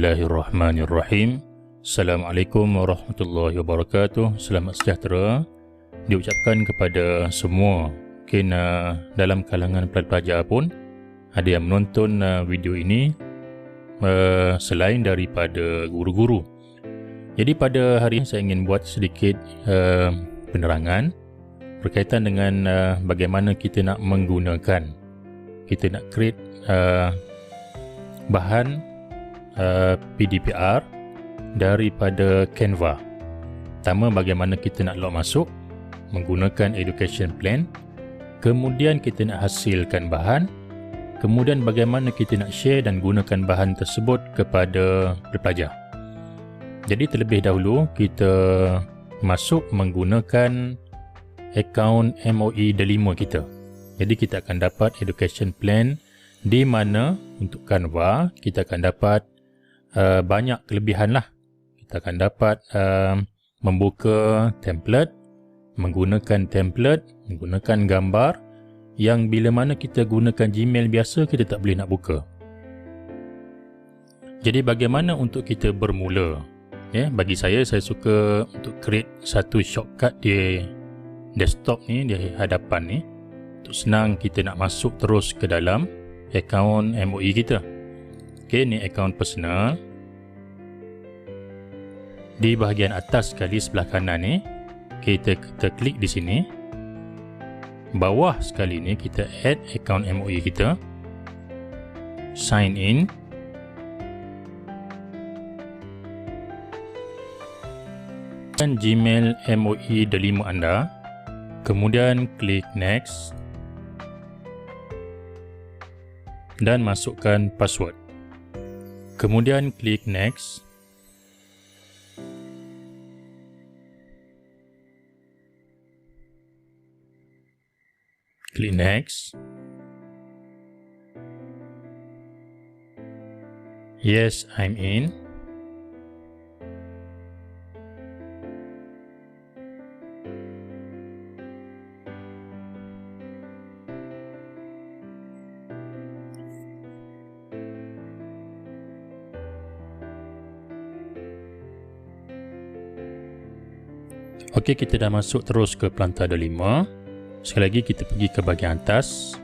Bismillahirrahmanirrahim. Assalamualaikum warahmatullahi wabarakatuh. Selamat sejahtera diucapkan kepada semua. Mungkin dalam kalangan pelajar pun ada yang menonton video ini selain daripada guru-guru. Jadi pada hari ini saya ingin buat sedikit penerangan berkaitan dengan bagaimana kita nak menggunakan, kita nak create bahan PDPR daripada Canva. Pertama, bagaimana kita nak log masuk menggunakan education plan, kemudian kita nak hasilkan bahan, kemudian bagaimana kita nak share dan gunakan bahan tersebut kepada pelajar. Jadi terlebih dahulu kita masuk menggunakan akaun MOE Delima kita. Jadi kita akan dapat education plan di mana untuk Canva kita akan dapat banyak kelebihan lah. Kita akan dapat membuka template, menggunakan gambar yang bila mana kita gunakan Gmail biasa kita tak boleh nak buka. Jadi bagaimana untuk kita bermula? Bagi saya suka untuk create satu shortcut di desktop ni, di hadapan ni, untuk senang kita nak masuk terus ke dalam akaun MOE kita. Ni akaun personal. Di bahagian atas sekali sebelah kanan ni, kita klik di sini. Bawah sekali ni kita add akaun MOE kita. Sign in. Dan Gmail MOE Delima anda. Kemudian klik next. Dan masukkan password. Kemudian klik next. Klik next. Yes, I'm in. Okey, kita dah masuk terus ke Planta Delima. Sekali lagi kita pergi ke bahagian atas,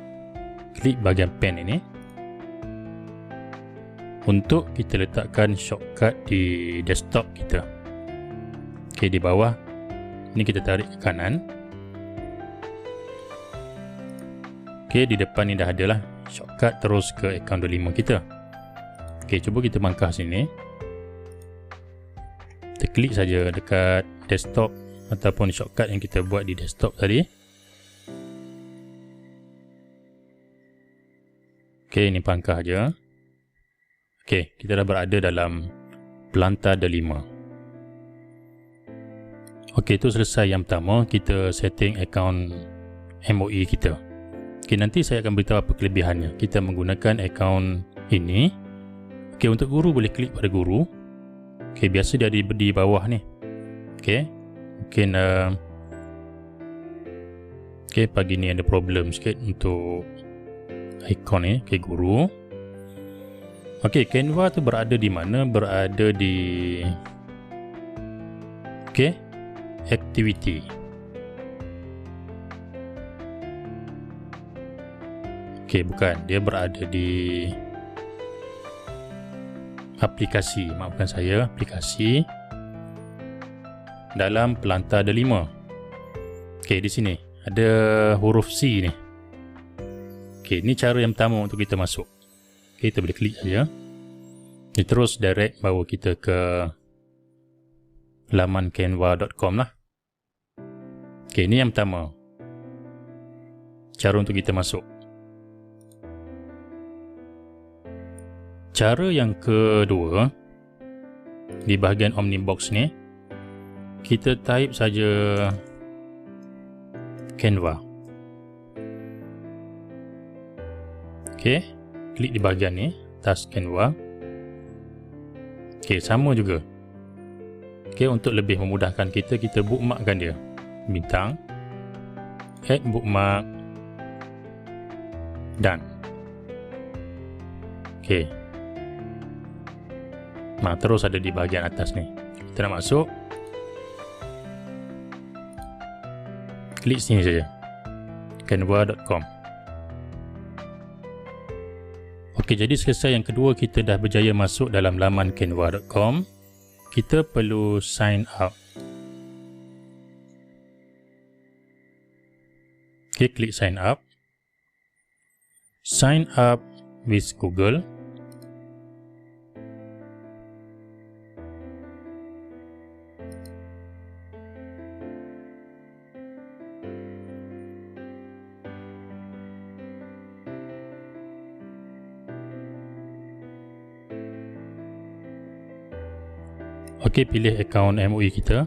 klik bahagian pen ini untuk kita letakkan shortcut di desktop kita. Okey, di bawah ni kita tarik ke kanan. Okey, di depan ni dah ada lah shortcut terus ke akaun Delima kita. Okey, cuba kita bangkah sini. Kita klik saja dekat desktop ataupun shortcut yang kita buat di desktop tadi. Okey, ini pangkah aja. Okey, kita dah berada dalam Planta Delima. Okey, itu selesai yang pertama, kita setting akaun MOE kita. Okey, nanti saya akan beritahu apa kelebihannya. Kita menggunakan akaun ini. Okey, untuk guru boleh klik pada guru. Okey, biasa dia ada di bawah ni. Okey, mungkin okey, pagi ni ada problem sikit untuk ikon ni. Okey, guru. Okey, Canva tu berada di mana? Berada di okey, activity. Okey, bukan, dia berada di aplikasi. Maafkan saya, aplikasi dalam Planta Delima. Okey, di sini ada huruf C ni. Okey, ini cara yang pertama untuk kita masuk. Okey, kita boleh klik saja. Dia terus direct bawa kita ke laman canva.com lah. Okey, ini yang pertama. Cara untuk kita masuk. Cara yang kedua, di bahagian Omnibox ni, kita type saja Canva. Okey, klik di bahagian ni, atas Canva. Okey, sama juga. Okey, untuk lebih memudahkan kita, kita bookmarkkan dia. Bintang, add bookmark, done. Okey. Terus ada di bahagian atas ni. Kita nak masuk, klik sini saja, canva.com. Okey, jadi selesai yang kedua, kita dah berjaya masuk dalam laman canva.com. Kita perlu sign up. Okey, klik sign up. Sign up with Google. Okey, pilih akaun MOE kita.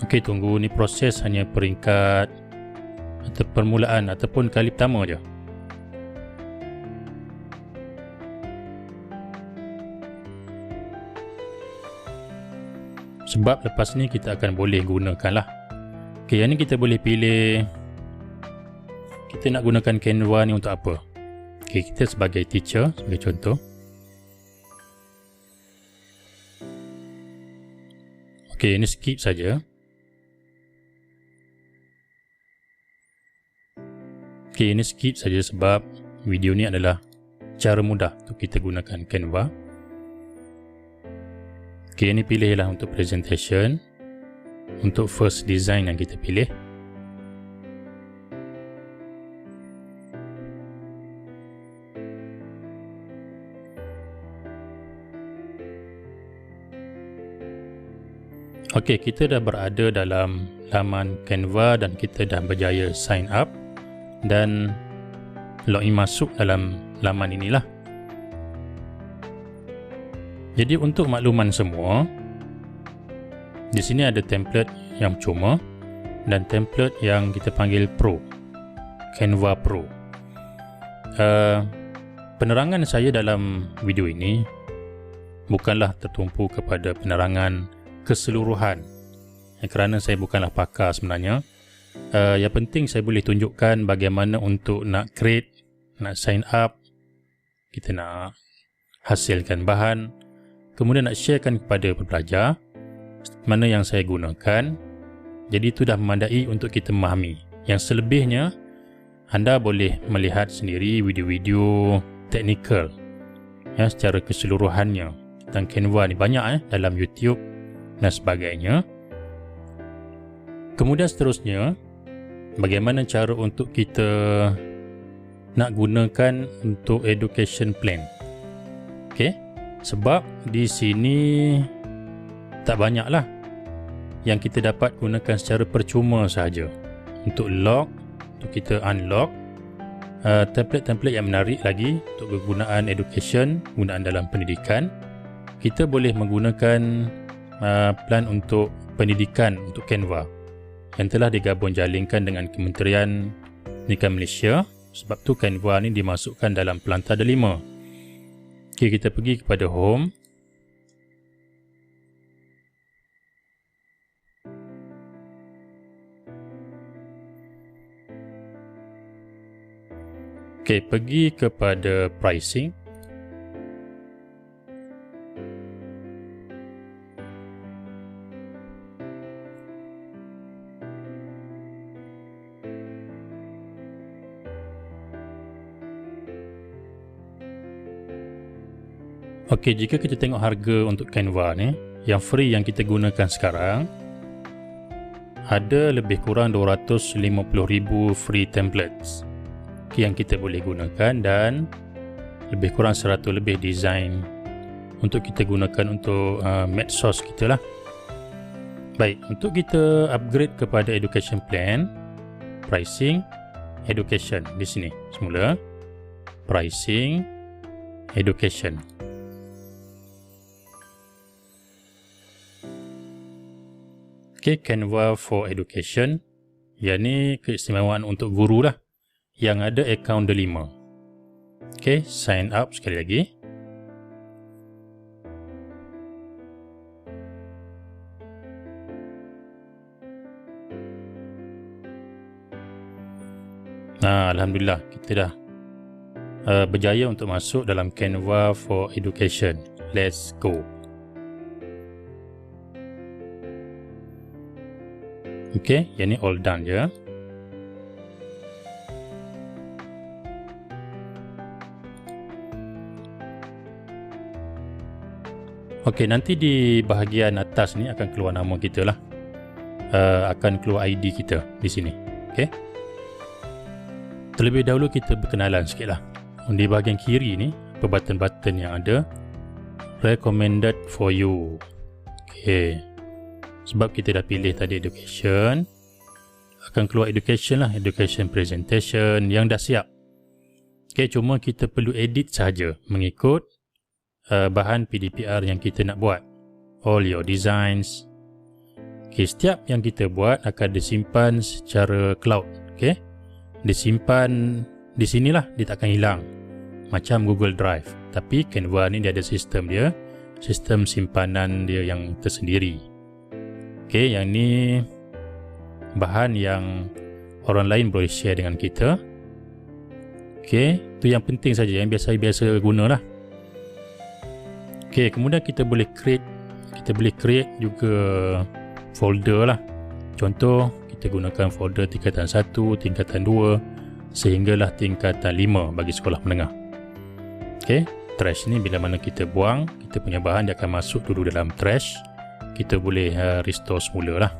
Okey, tunggu ni proses hanya peringkat atau permulaan ataupun kali pertama je. Sebab lepas ni kita akan boleh gunakan lah. Okey, yang ni kita boleh pilih kita nak gunakan Canva ni untuk apa. Okey, kita sebagai teacher, sebagai contoh. Okey, ini skip saja. Okey, ini skip saja sebab video ni adalah cara mudah untuk kita gunakan Canva. Okey, ini pilihlah untuk presentation. Untuk first design yang kita pilih. Okey, kita dah berada dalam laman Canva dan kita dah berjaya sign up dan login masuk dalam laman inilah. Jadi untuk makluman semua, di sini ada template yang cuma dan template yang kita panggil Pro, Canva Pro. Penerangan saya dalam video ini bukanlah tertumpu kepada penerangan keseluruhan, kerana saya bukanlah pakar sebenarnya. Yang penting saya boleh tunjukkan bagaimana untuk nak create, nak sign up, kita nak hasilkan bahan, kemudian nak sharekan kepada pembelajar mana yang saya gunakan. Jadi itu dah memandai untuk kita memahami. Yang selebihnya anda boleh melihat sendiri video-video teknikal ya, secara keseluruhannya tentang Canva ni banyak dalam YouTube dan sebagainya. Kemudian seterusnya, bagaimana cara untuk kita nak gunakan untuk education plan. Okey, sebab di sini tak banyaklah yang kita dapat gunakan secara percuma sahaja. Untuk lock, untuk kita unlock template-template yang menarik lagi untuk kegunaan education, gunaan dalam pendidikan. Kita boleh menggunakan plan untuk pendidikan untuk Canva yang telah digabung jalinkan dengan Kementerian Pendidikan Malaysia. Sebab tu Canva ni dimasukkan dalam Pelantar Delima. Okay, kita pergi kepada home. Okay, pergi kepada pricing. Okey, jika kita tengok harga untuk Canva ni, yang free yang kita gunakan sekarang ada lebih kurang 250,000 free templates yang kita boleh gunakan dan lebih kurang 100 lebih design untuk kita gunakan untuk medsos kita lah. Baik, untuk kita upgrade kepada education plan, pricing, education di sini semula, pricing, education. Okay, Canva for Education. Yang ni keistimewaan untuk guru lah yang ada akaun Delima. Okay, sign up sekali lagi. Alhamdulillah, kita dah berjaya untuk masuk dalam Canva for Education. Let's go. Okay, yang ni all done je. Okay, nanti di bahagian atas ni akan keluar nama kita lah. Akan keluar ID kita di sini. Okay. Terlebih dahulu kita berkenalan sikit lah. Di bahagian kiri ni, apa button-button yang ada, recommended for you. Okay. Sebab kita dah pilih tadi education, akan keluar education lah, education presentation yang dah siap. Okay, cuma kita perlu edit saja mengikut bahan PDPR yang kita nak buat. All your designs. Okay, setiap yang kita buat akan disimpan secara cloud. Okay, disimpan di sinilah, dia takkan hilang macam Google Drive. Tapi Canva ni dia ada sistem dia, sistem simpanan dia yang tersendiri. Okay, yang ni bahan yang orang lain boleh share dengan kita. Okay, tu yang penting saja, yang biasa-biasa gunalah. Okay, kemudian kita boleh create juga folder lah. Contoh, kita gunakan folder tingkatan 1, tingkatan 2 sehinggalah tingkatan 5 bagi sekolah menengah. Okay, trash ni bila mana kita buang, kita punya bahan dia akan masuk dulu dalam trash. Kita boleh restore semula lah.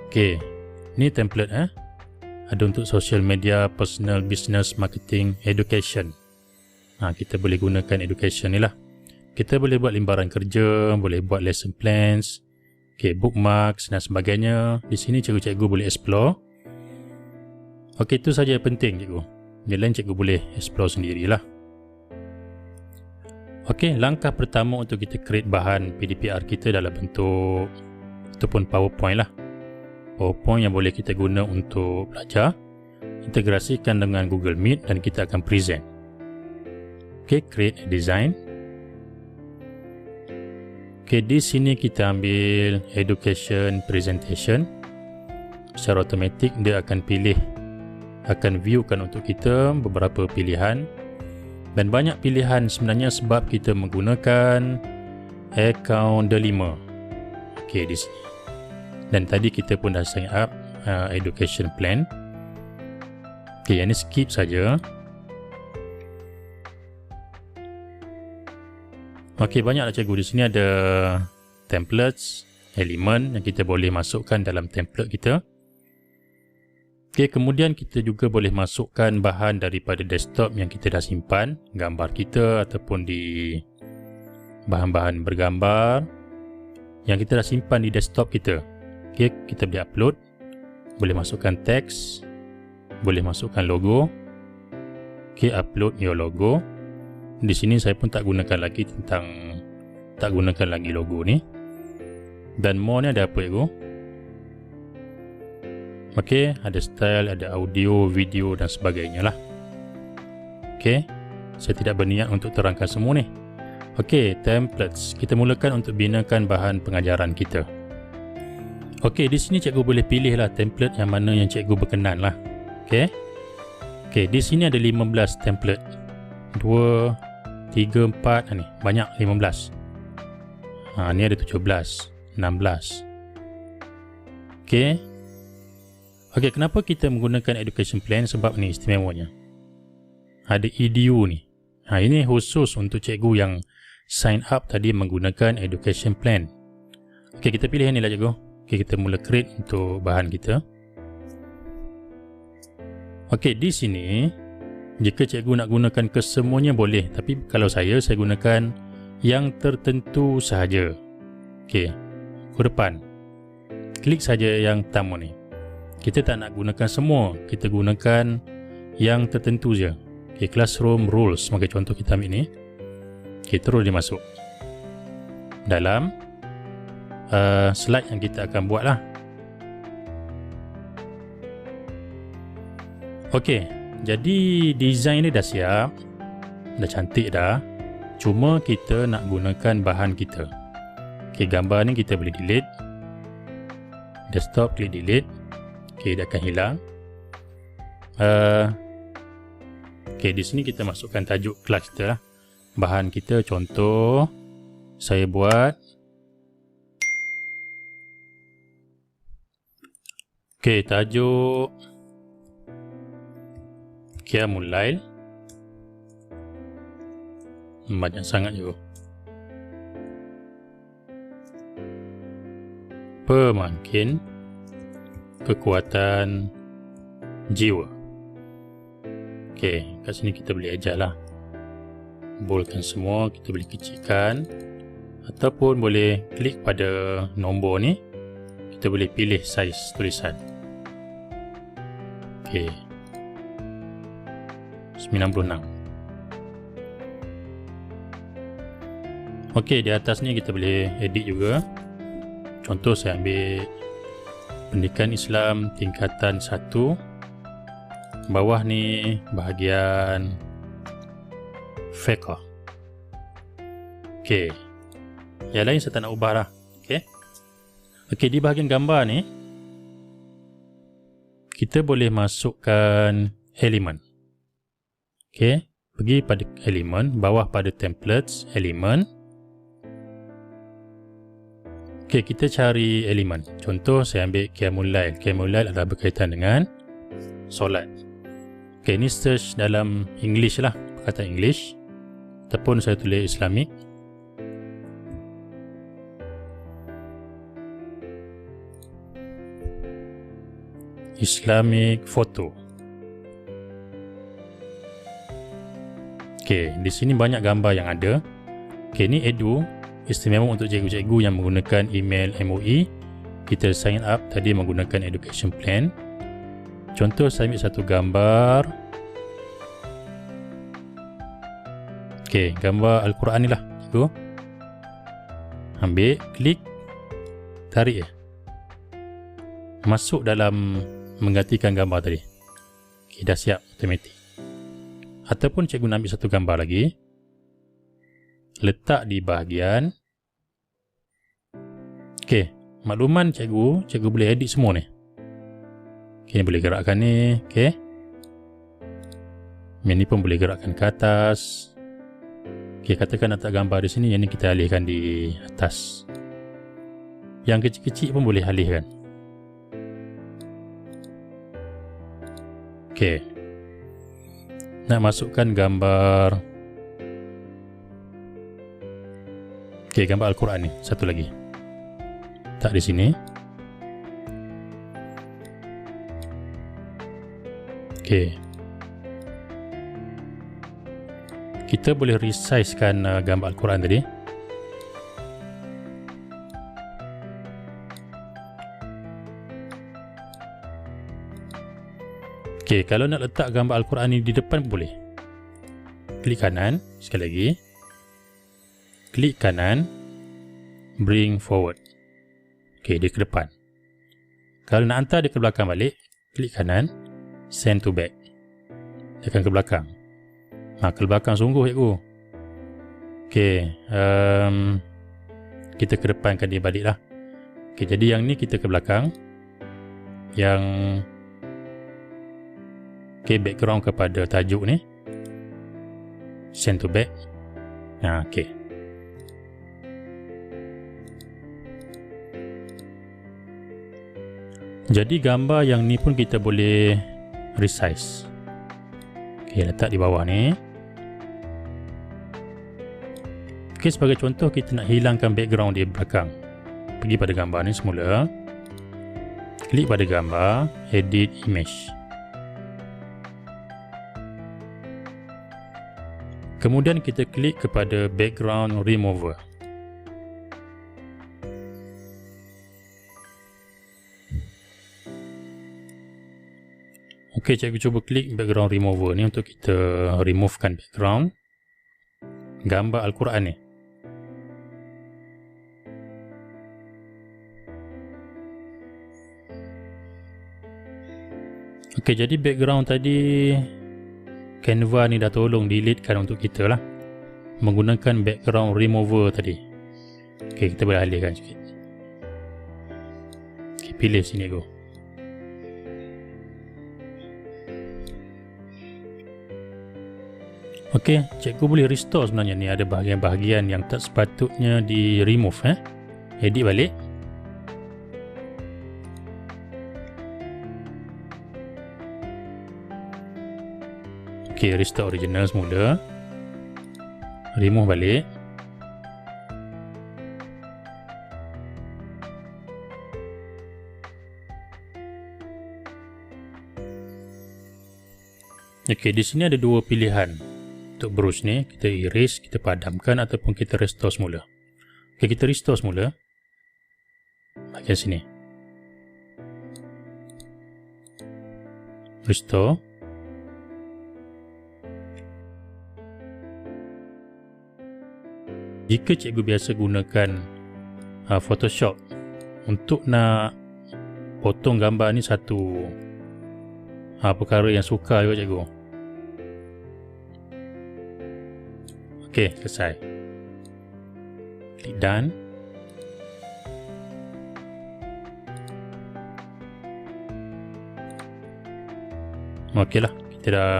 Okay, ni template ada untuk social media, personal, business, marketing, education. Kita boleh gunakan education ni lah. Kita boleh buat limbaran kerja, boleh buat lesson plans, okay, bookmarks dan sebagainya. Di sini cikgu-cikgu boleh explore. Okay, itu saja yang penting cikgu. Yang lain cikgu boleh explore sendirilah. Okay, langkah pertama untuk kita create bahan PDPR kita dalam bentuk ataupun PowerPoint lah. PowerPoint yang boleh kita guna untuk belajar, integrasikan dengan Google Meet dan kita akan present. Okay, create a design. Okay, di sini kita ambil education presentation. Secara automatik dia akan viewkan untuk kita beberapa pilihan. Dan banyak pilihan sebenarnya sebab kita menggunakan account D5. Okay, di sini. Dan tadi kita pun dah sign up education plan. Okay, yang ni skip saja. Okay, banyaklah cikgu. Di sini ada templates, elemen yang kita boleh masukkan dalam template kita. Okay, kemudian kita juga boleh masukkan bahan daripada desktop yang kita dah simpan, gambar kita ataupun di bahan-bahan bergambar yang kita dah simpan di desktop kita. Okay, kita boleh upload, boleh masukkan teks, boleh masukkan logo. Okay, upload your logo. Di sini saya pun tak gunakan lagi logo ni. Dan more ni ada apa cikgu? Okay, ada style, ada audio, video dan sebagainya lah. Okay, saya tidak berniat untuk terangkan semua ni. Okay, templates. Kita mulakan untuk binakan bahan pengajaran kita. Okay, di sini cikgu boleh pilih lah template yang mana yang cikgu berkenan lah. Okay, di sini ada 15 template. 2, 3, 4, ni banyak 15. Ni ada 17, 16. Okay, kenapa kita menggunakan education plan? Sebab ni istimewanya. Ada EDU ni. Ini khusus untuk cikgu yang sign up tadi menggunakan education plan. Okay, kita pilih ni lah cikgu. Okay, kita mula create untuk bahan kita. Okay, di sini jika cikgu nak gunakan kesemuanya boleh. Tapi kalau saya gunakan yang tertentu sahaja. Okay, ke depan. Klik saja yang pertama ni. Kita tak nak gunakan semua, kita gunakan yang tertentu je. Okay, classroom rules sebagai contoh kita ambil ni. Okay, terus dia masuk dalam slide yang kita akan buat lah. Okay, jadi design ni dah siap, dah cantik dah. Cuma kita nak gunakan bahan kita. Okay, gambar ni kita boleh delete. Desktop, klik delete. Okay, dia akan hilang. Okay, di sini kita masukkan tajuk kelas kita lah. Bahan kita contoh saya buat. Okay, tajuk Qiyamul Lail. Banyak sangat juga. Pemangkin kekuatan jiwa. Okey, kat sini kita boleh ajar lah. Boldkan semua, kita boleh kecilkan. Ataupun boleh klik pada nombor ni. Kita boleh pilih saiz tulisan. Okey. 96. Okey, di atas ni kita boleh edit juga. Contoh saya ambil Pendidikan Islam tingkatan 1. Bawah ni bahagian fiqh. Okey. Yang lain saya tak nak ubah lah. Okey. Okey, di bahagian gambar ni kita boleh masukkan elemen. Okey, pergi pada elemen, bawah pada templates, elemen. Okey, kita cari elemen. Contoh saya ambil Qiyamul Lail. Qiyamul Lail adalah berkaitan dengan solat. Okey, ini search dalam English lah, perkataan English. Ataupun saya tulis Islamic. Islamic photo. Okey, di sini banyak gambar yang ada. Okey, ni Edu, istimewa untuk cikgu-cikgu yang menggunakan email MOE. Kita sign up tadi menggunakan education plan. Contoh saya ambil satu gambar. Okey, gambar Al-Quran ni lah, cikgu. Ambil, klik, tarik masuk dalam menggantikan gambar tadi. Okey, dah siap automatik. Ataupun cikgu nak ambil satu gambar lagi, letak di bahagian. Okey, makluman cikgu boleh edit semua ni. Okey, ni boleh gerakkan ni. Okey, ni pun boleh gerakkan ke atas. Okey, katakan nak letak gambar di sini, yang ni kita alihkan di atas. Yang kecil-kecil pun boleh alihkan. Okey, nak masukkan gambar. Okey, gambar Al-Quran ni satu lagi. Tak di sini. Okey, kita boleh resizekan gambar Al-Quran tadi. Okey, kalau nak letak gambar Al-Quran ni di depan boleh. Klik kanan sekali lagi. Klik kanan, bring forward. Okey, dia ke depan. Kalau nak hantar dia ke belakang balik, klik kanan, send to back. Dia akan ke belakang. Ke belakang sungguh cikgu. Okey, kita ke depankan dia balik lah. Okey, jadi yang ni kita ke belakang. Yang background kepada tajuk ni, send to back. Okey. Jadi gambar yang ni pun kita boleh resize. Okey, letak di bawah ni. Okey, sebagai contoh kita nak hilangkan background di belakang. Pergi pada gambar ni semula. Klik pada gambar, edit image. Kemudian kita klik kepada background remover. Okey, cikgu cuba klik background remover ni untuk kita removekan background gambar Al-Quran ni. Okey, jadi background tadi Canva ni dah tolong deletekan untuk kita lah menggunakan background remover tadi. Okey, kita boleh alihkan sikit. Okey, pilih sini go. Okey, cikgu boleh restore sebenarnya ni. Ada bahagian-bahagian yang tak sepatutnya di remove. Edit balik. Okey, restore original semula. Remove balik. Okey, di sini ada dua pilihan. Untuk brush ni, kita erase, kita padamkan ataupun kita restore semula. Okey, kita restore semula. Bahagian sini. Restore. Jika cikgu biasa gunakan Photoshop untuk nak potong gambar ni satu perkara yang sukar juga cikgu. Okey, selesai. Klik done. Okeylah, kita dah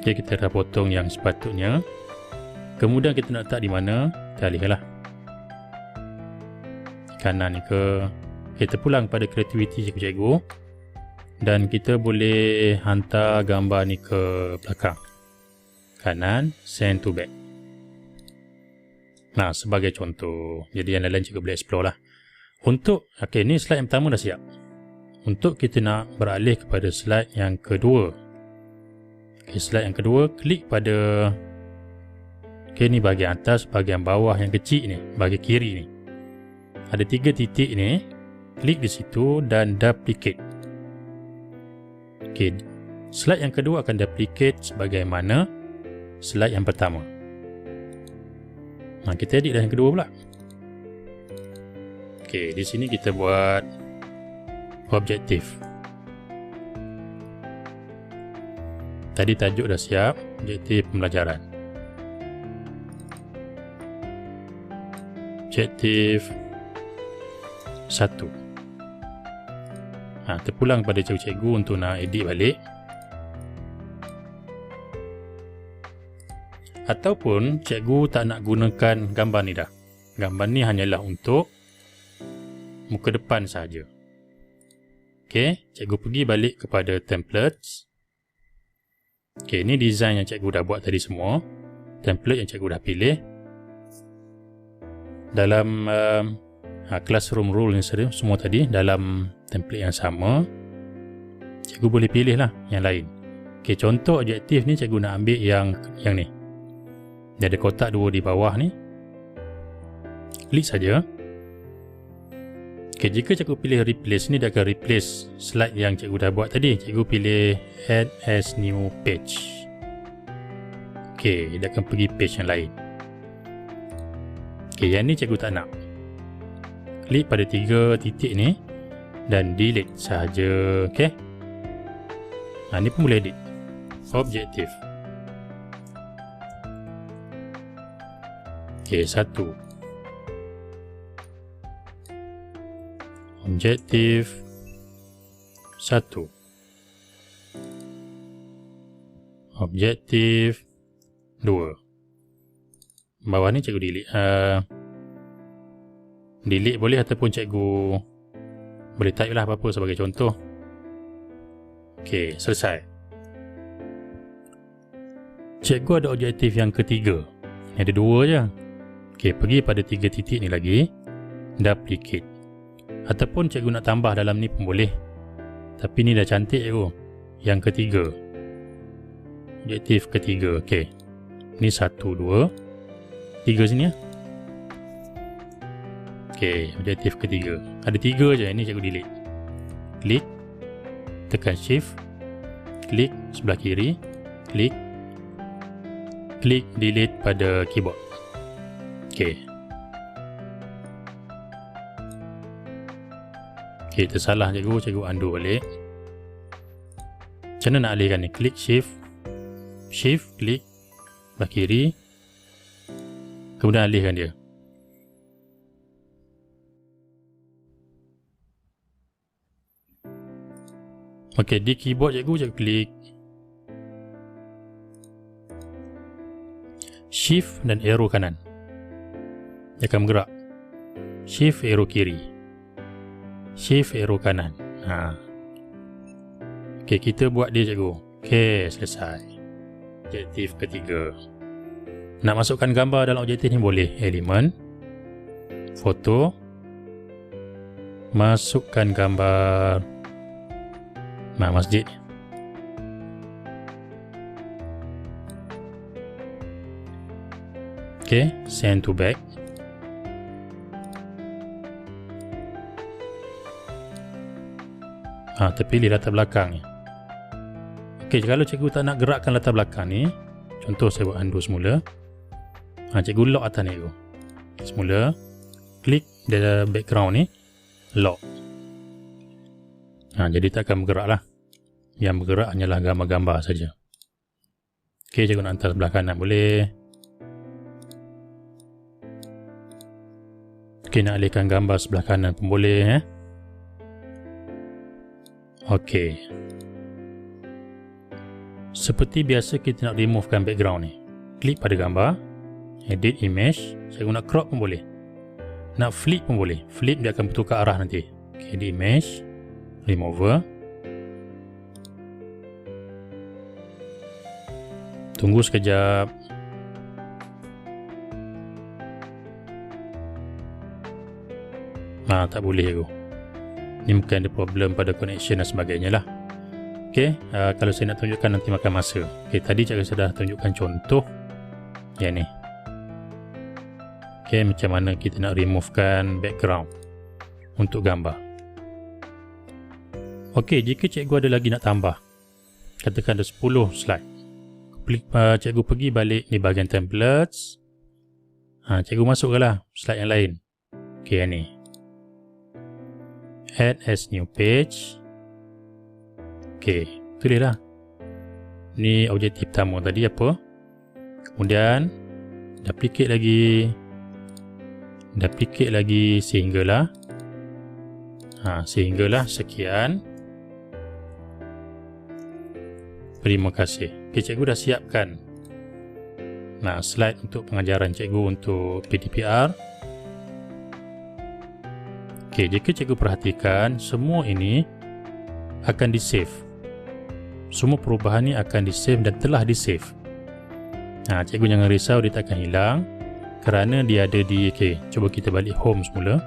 kita dah potong yang sepatutnya. Kemudian kita nak letak di mana, kita alihkanlah. Kanan ni ke. Kita pulang pada kreativiti cikgu-cikgu. Dan kita boleh hantar gambar ni ke belakang. Kanan, send to back. Nah, sebagai contoh. Jadi yang lain cikgu boleh explore lah. Untuk, okey, ni slide yang pertama dah siap. Untuk kita nak beralih kepada slide yang kedua. Okey, slide yang kedua, klik pada ni bahagian atas, bahagian bawah yang kecil ni, bahagian kiri ni. Ada 3 titik ni. Klik di situ dan duplicate. Okey, slide yang kedua akan duplicate sebagaimana slide yang pertama. Nah, kita edit dah yang kedua pula. Okey, di sini kita buat objektif. Tadi tajuk dah siap, objektif pembelajaran. Objektif 1. Terpulang pada cikgu-cikgu untuk nak edit balik. Ataupun cikgu tak nak gunakan gambar ni dah. Gambar ni hanyalah untuk muka depan sahaja. Okey, cikgu pergi balik kepada templates. Okey, ni design yang cikgu dah buat tadi semua. Template yang cikgu dah pilih. Dalam classroom rule ni semua tadi dalam template yang sama, cikgu boleh pilih lah yang lain. Okey, contoh objektif ni cikgu nak ambil yang ni. Dia ada kotak 2 di bawah ni. Klik saja. Okey, jika cikgu pilih replace ni, dia akan replace slide yang cikgu dah buat tadi. Cikgu pilih add as new page. Okey, dia akan pergi page yang lain. Okey, yang ni cikgu tak nak. Klik pada 3 titik ni dan delete sahaja. Okey. Ni pun boleh edit. Objektif. Okey, 1. Objektif 1. Objektif 2. Bawah ni cikgu delete. Delete boleh ataupun cikgu boleh type lah apa-apa sebagai contoh. Okey, selesai. Cikgu ada objektif yang ketiga. Ni ada 2 je. Okey, pergi pada 3 titik ni lagi. Duplicate. Ataupun cikgu nak tambah dalam ni pun boleh. Tapi ni dah cantik cikgu. Yang ketiga. Objektif ketiga. Okey. Ni 1, 2, 3 sini ya. Okey, objektif ketiga. Ada 3 je, ini cikgu delete. Klik, tekan shift, klik sebelah kiri, klik, delete pada keyboard. Okey. Okey, tersalah cikgu undo balik. Macam mana nak alihkan ni? Klik shift, klik sebelah kiri, kemudian alihkan dia. Okey, di keyboard cikgu klik Shift dan arrow kanan. Dia akan bergerak. Shift arrow kiri. Shift arrow kanan. Okey, kita buat dia cikgu. Okey, selesai. Objektif ketiga. Nak masukkan gambar dalam objektif ni boleh. Elemen, foto, masukkan gambar masjid. Okey, send to back. Terpilih latar belakang ni. Okey, kalau cikgu tak nak gerakkan latar belakang ni, contoh saya buat undo semula. Cikgu lock atas ni cikgu. Semula klik the background ni, lock. Jadi tak akan bergerak lah. Yang bergerak hanyalah gambar-gambar saja. Okey, cikgu nak hantar sebelah kanan boleh. Okey, nak alihkan gambar sebelah kanan pun boleh. Okey. Seperti biasa kita nak removekan background ni. Klik pada gambar, edit image. Cikgu nak crop pun boleh. Nak flip pun boleh. Flip dia akan bertukar arah nanti. Okay, edit image, remover. Tunggu sekejap. Tak boleh cikgu. Ni mungkin ada problem pada connection dan sebagainya lah. Okey, kalau saya nak tunjukkan nanti makan masa. Okey, tadi cikgu sudah tunjukkan contoh yang ni. Okey, macam mana kita nak removekan background untuk gambar. Okey, jika cikgu ada lagi nak tambah, katakan ada 10 slide. Cikgu pergi balik di bahagian templates. Cikgu masukkanlah slide yang lain. Okey, yang ni. Add as new page. Okey, tulislah. Ni objektif pertama tadi apa. Kemudian duplicate lagi sehinggalah sekian. Terima kasih. Okey, cikgu dah siapkan slide untuk pengajaran cikgu untuk PDPR. Okey, jika cikgu perhatikan, semua ini akan di-save. Semua perubahan ni akan di-save dan telah di-save. Cikgu jangan risau, dia tak akan hilang kerana dia ada di... Okey, cuba kita balik home semula.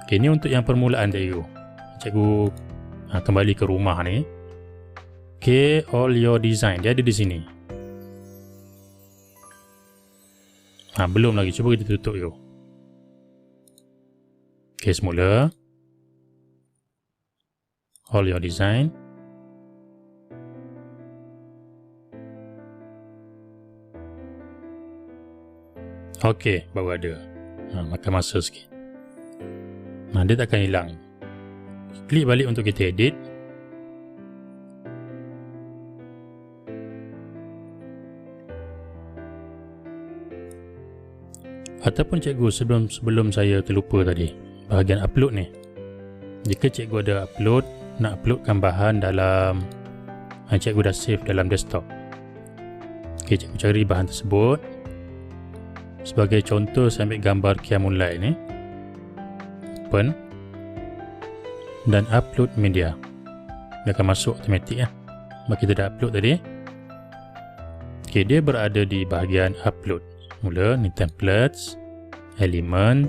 Okey, ni untuk yang permulaan cikgu. Cikgu kembali ke rumah ni. Okey, all your design, dia ada di sini. Belum lagi, cuba kita tutup cikgu. Okey, semula. All your design. Okey, baru ada. Makan masa sikit. Dia takkan hilang. Klik balik untuk kita edit. Ataupun cikgu sebelum saya terlupa tadi. Bahagian upload ni, jika cikgu ada upload, nak uploadkan bahan dalam cikgu dah save dalam desktop. Okey, cikgu cari bahan tersebut. Sebagai contoh, saya ambil gambar Qiyamul Lail ni, open dan upload media. Dia akan masuk automatik sebab kita dah upload tadi. Okey, dia berada di bahagian upload. Mula ni templates, element,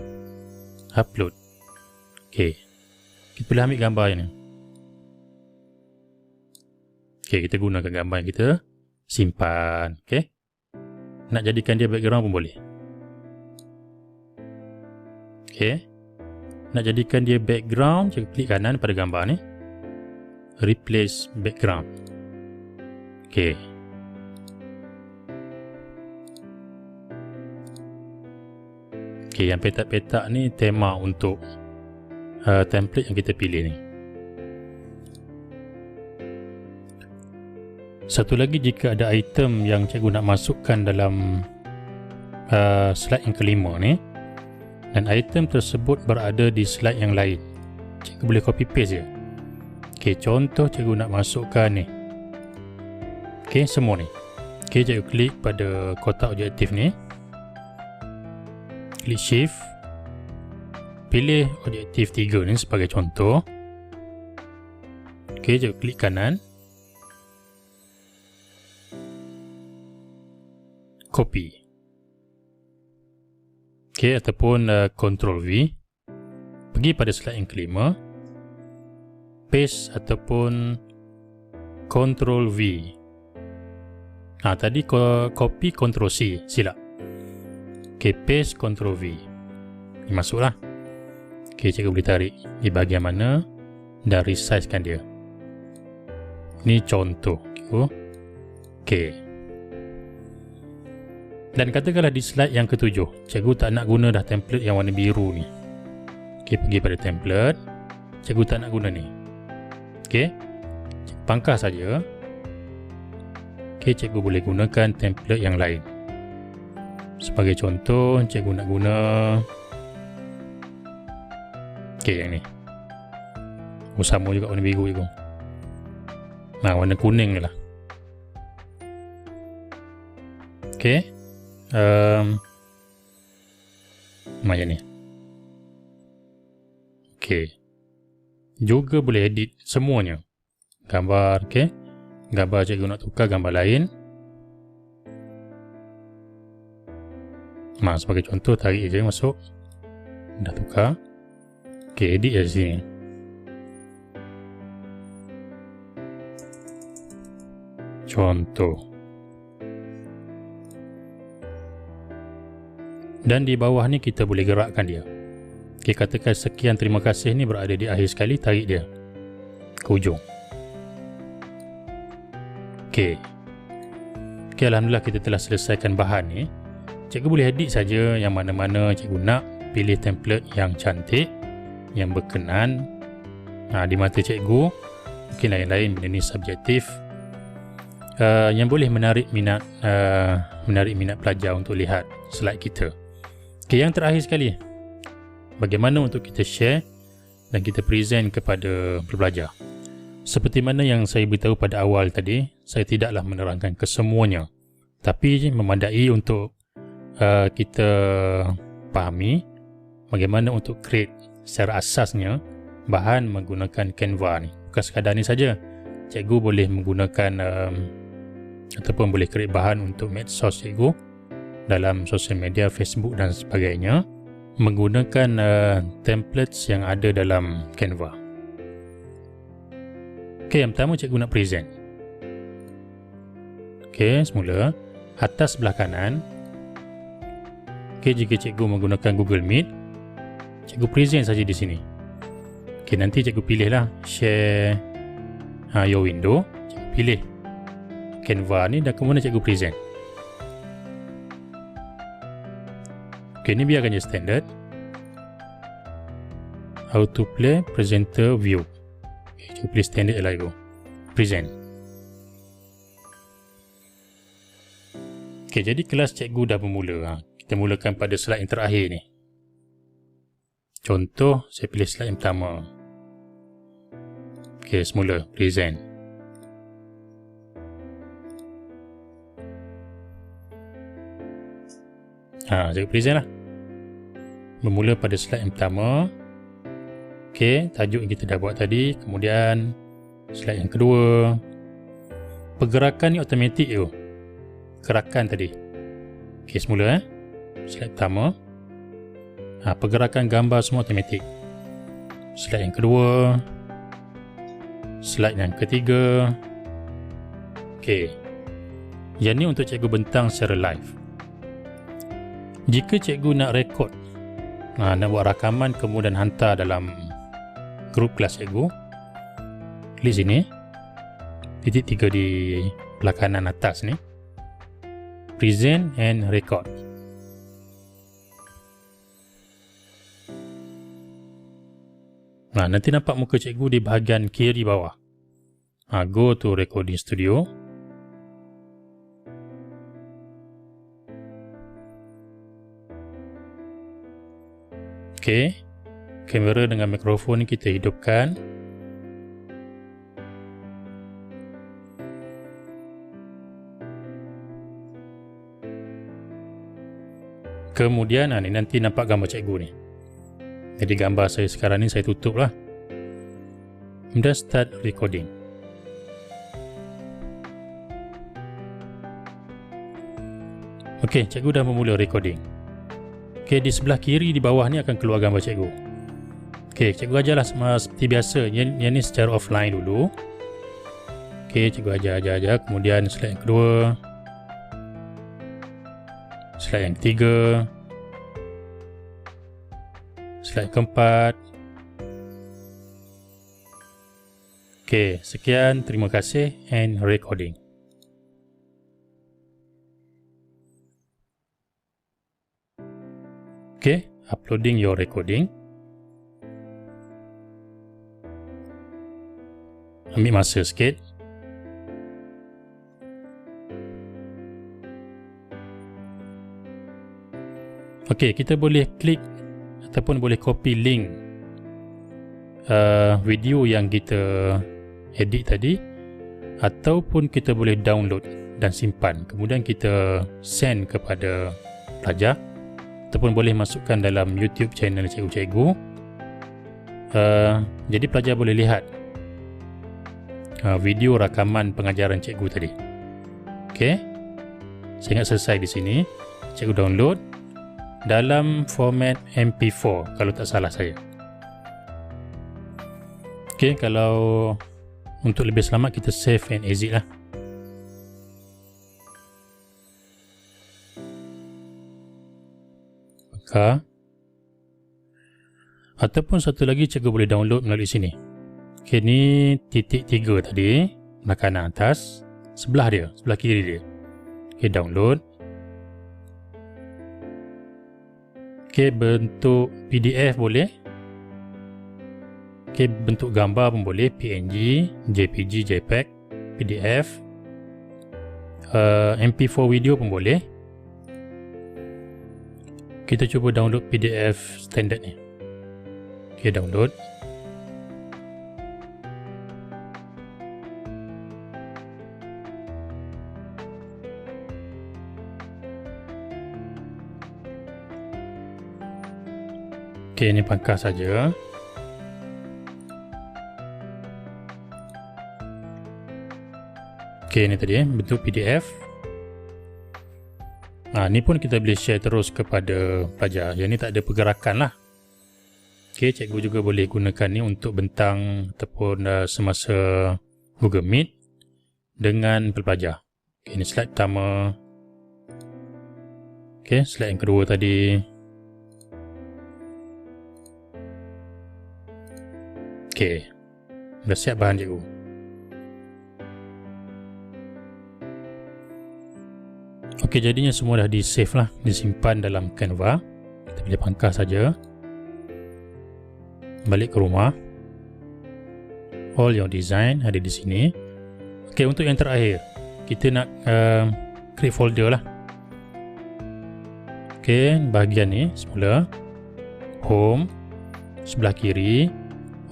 upload. Okey, kita boleh ambil gambar ini. Okey, kita gunakan gambar yang kita simpan. Okey, nak jadikan dia background pun boleh. Okey, nak jadikan dia background, cikgu klik kanan pada gambar ni, replace background. Okey, yang petak-petak ni tema untuk template yang kita pilih ni. Satu lagi, jika ada item yang cikgu nak masukkan dalam slide yang kelima ni dan item tersebut berada di slide yang lain, cikgu boleh copy paste je. Okey, contoh cikgu nak masukkan ni. Okey, semua ni. Okey, cikgu klik pada kotak objektif ni. Klik shift. Pilih objektif 3 ni sebagai contoh. Okey, cikgu klik kanan. Copy. Okey, ataupun Ctrl V. Pergi pada slide yang kelima. Paste ataupun Ctrl V. Tadi copy Ctrl C, silap. Okey, paste Ctrl V. Ini masuklah. Okey, cikgu boleh tarik di bahagian mana dan resizekan dia. Ini contoh, cikgu. Okey. Dan katakanlah di slide yang ketujuh, cikgu tak nak guna dah template yang warna biru ni. Okey, pergi pada template. Cikgu tak nak guna ni. Okey, pangkas saja. Okey, cikgu boleh gunakan template yang lain. Sebagai contoh, cikgu nak guna yang ni. Sama juga warna biru cikgu. Warna kuning ni lah. Okey. Macam ni. Okey. Juga boleh edit semuanya. Gambar, okey. Gambar cikgu nak tukar gambar lain. Sebagai contoh, tarik je masuk. Dah tukar. Okey, edit je sini. Contoh. Dan di bawah ni kita boleh gerakkan dia. Okey, katakan sekian terima kasih ni berada di akhir sekali, tarik dia ke ujung. Okey. Okey, alhamdulillah kita telah selesaikan bahan ni. Cikgu boleh edit saja yang mana-mana cikgu nak, pilih template yang cantik, yang berkenan di mata cikgu. Mungkin lain-lain benda ni subjektif. Yang boleh menarik minat pelajar untuk lihat slide kita. Okey, yang terakhir sekali, bagaimana untuk kita share dan kita present kepada pelajar. Seperti mana yang saya beritahu pada awal tadi, saya tidaklah menerangkan kesemuanya, tapi memandai untuk kita fahami bagaimana untuk create secara asasnya bahan menggunakan Canva ni. Bukan sekadar ni saja, cikgu boleh menggunakan ataupun boleh create bahan untuk medsos cikgu dalam sosial media, Facebook dan sebagainya menggunakan templates yang ada dalam Canva. Okey, yang pertama cikgu nak present. Okey, semula atas sebelah kanan. Okey, jika cikgu menggunakan Google Meet, cikgu present saja di sini. Okey, nanti cikgu pilihlah share your window. Cikgu pilih Canva ni dan kemudian cikgu present. Okey, ni biarkan je standard. How to play presenter view. Okay, cikgu pilih standard je lah cikgu. Present. Okey, jadi kelas cikgu dah bermula. Kita mulakan pada slide yang terakhir ni. Contoh, saya pilih slide yang pertama. Okey, semula present. Cikgu present lah. Bermula pada slide yang pertama. Okey, tajuk yang kita dah buat tadi. Kemudian slide yang kedua. Pergerakan ni automatik je. Gerakan tadi. Okey, semula slide pertama. Pergerakan gambar semua automatik. Slide yang kedua. Slide yang ketiga. Okey. Yang ni untuk cikgu bentang secara live. Jika cikgu nak rekod, nak buat rakaman kemudian hantar dalam grup kelas cikgu, klik sini, titik 3 di belah kanan atas ni, present and record. Nanti nampak muka cikgu di bahagian kiri bawah. Go to recording studio. Okey, kamera dengan mikrofon ni kita hidupkan. Kemudian ni nanti nampak gambar cikgu ni. Jadi gambar saya sekarang ni saya tutup lah. Kemudian start recording. Okey, cikgu dah memula recording. Okey, di sebelah kiri di bawah ni akan keluar gambar cikgu. Okey, cikgu ajarlah seperti biasa. Yang ni secara offline dulu. Okey, cikgu ajar. Kemudian slide yang kedua, slide yang ketiga, slide keempat. Okey, sekian. Terima kasih and recording. Okay, uploading your recording. Ambil masa sikit. Okay, kita boleh klik ataupun boleh copy link video yang kita edit tadi, ataupun kita boleh download dan simpan. Kemudian kita send kepada pelajar, ataupun boleh masukkan dalam YouTube channel cikgu-cikgu. Jadi pelajar boleh lihat video rakaman pengajaran cikgu tadi. Okey, saya ingat selesai di sini. Cikgu download dalam format MP4 kalau tak salah saya. Okey, kalau untuk lebih selamat kita save and exit lah. Ataupun satu lagi cikgu boleh download melalui sini. Ok, ni titik 3 tadi, belah kanan atas, sebelah dia, sebelah kiri dia. Ok, download. Ok, bentuk PDF boleh. Ok, bentuk gambar pun boleh, PNG, JPG, JPEG, PDF, MP4 video pun boleh. Kita cuba download PDF standard ni. Ok, download. Ok, ini pangkas saja. Ok, ini tadi bentuk PDF. Ni pun kita boleh share terus kepada pelajar. Yang ni tak ada pergerakan lah. Ok, cikgu juga boleh gunakan ni untuk bentang ataupun semasa Google Meet dengan pelajar. Ok, ini slide pertama. Ok, slide yang kedua tadi. Ok, dah siap bahan cikgu. Ok, jadinya semua dah di save lah, disimpan dalam Canva. Kita boleh pangkas saja. Balik ke rumah. All your design ada di sini. Ok, untuk yang terakhir, kita nak create folder lah. Ok, bahagian ni semula home, sebelah kiri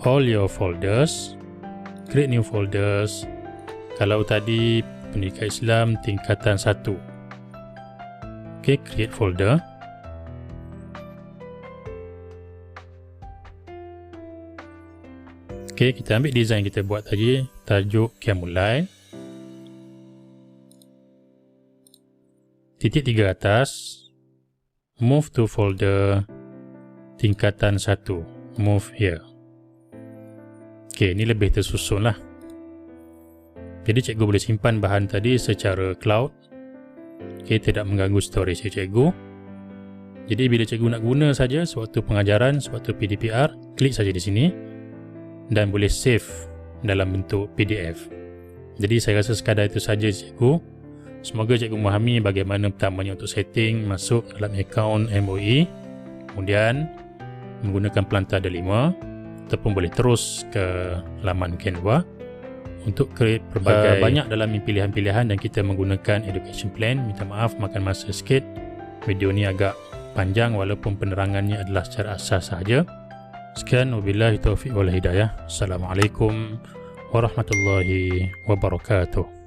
all your folders, create new folders. Kalau tadi pendidikan Islam tingkatan 1, ok, create folder. Ok, kita ambil design kita buat tadi, tajuk Qiyamul Lail, titik 3 atas, move to folder tingkatan 1, move here. Ok, ini lebih tersusun lah. Jadi cikgu boleh simpan bahan tadi secara cloud. Ok, tidak mengganggu storage cikgu. Jadi bila cikgu nak guna saja sewaktu pengajaran, sewaktu PDPR, klik saja di sini dan boleh save dalam bentuk PDF. Jadi saya rasa sekadar itu saja cikgu. Semoga cikgu memahami bagaimana pertamanya untuk setting masuk dalam akaun MOE, kemudian menggunakan pelantar D5, ataupun boleh terus ke laman Canva untuk create berbagai banyak dalam pilihan-pilihan, dan kita menggunakan education plan. Minta maaf makan masa sikit, video ni agak panjang walaupun penerangannya adalah secara asas sahaja. Sekian, wabillahi taufiq wal hidayah. Assalamualaikum warahmatullahi wabarakatuh.